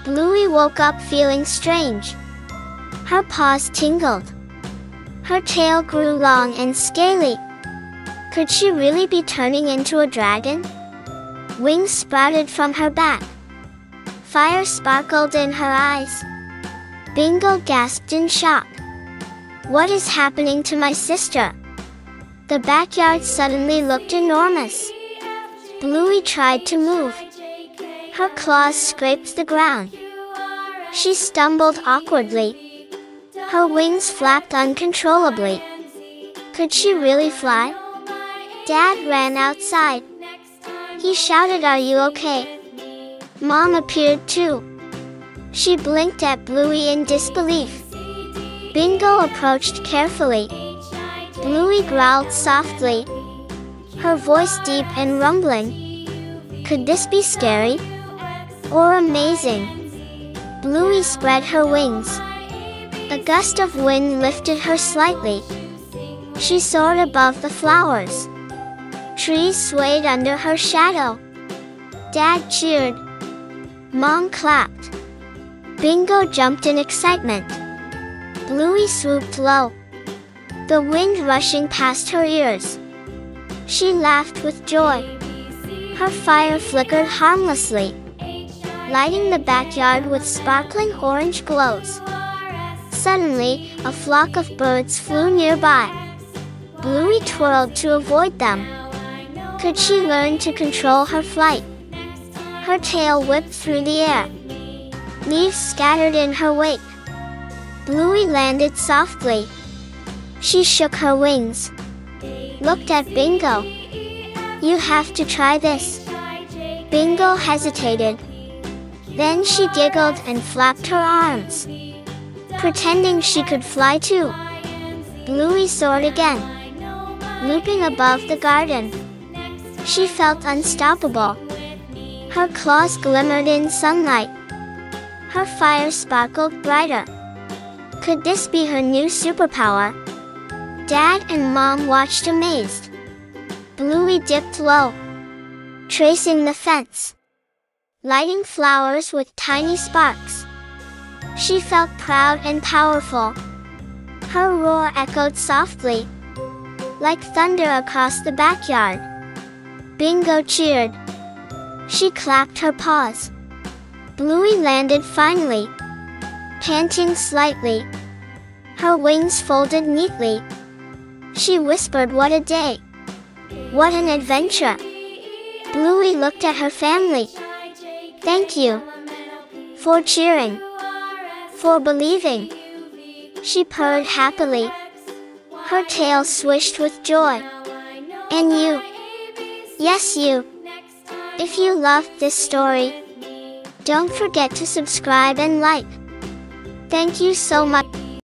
Bluey woke up feeling strange. Her paws tingled. Her tail grew long and scaly. Could she really be turning into a dragon? Wings sprouted from her back. Fire sparkled in her eyes. Bingo gasped in shock. What is happening to my sister? The backyard suddenly looked enormous. Bluey tried to move. Her claws scraped the ground. She stumbled awkwardly. Her wings flapped uncontrollably. Could she really fly? Dad ran outside. He shouted, "Are you okay?" Mom appeared too. She blinked at Bluey in disbelief. Bingo approached carefully. Bluey growled softly, her voice deep and rumbling. Could this be scary? Or amazing? Bluey spread her wings. A gust of wind lifted her slightly. She soared above the flowers. Trees swayed under her shadow. Dad cheered. Mom clapped. Bingo jumped in excitement. Bluey swooped low, the wind rushing past her ears. She laughed with joy. Her fire flickered harmlessly, lighting the backyard with sparkling orange glows. Suddenly, a flock of birds flew nearby. Bluey twirled to avoid them. Could she learn to control her flight? Her tail whipped through the air. Leaves scattered in her wake. Bluey landed softly. She shook her wings, looked at Bingo. "You have to try this." Bingo hesitated. Then she giggled and flapped her arms, pretending she could fly too. Bluey soared again, looping above the garden. She felt unstoppable. Her claws glimmered in sunlight. Her fire sparkled brighter. Could this be her new superpower? Dad and Mom watched amazed. Bluey dipped low, tracing the fence, lighting flowers with tiny sparks. She felt proud and powerful. Her roar echoed softly, like thunder across the backyard. Bingo cheered. She clapped her paws. Bluey landed finally, panting slightly. Her wings folded neatly. She whispered, "What a day! What an adventure!" Bluey looked at her family. "Thank you for cheering, for believing." She purred happily. Her tail swished with joy. And you, yes you, if you loved this story, don't forget to subscribe and like. Thank you so much.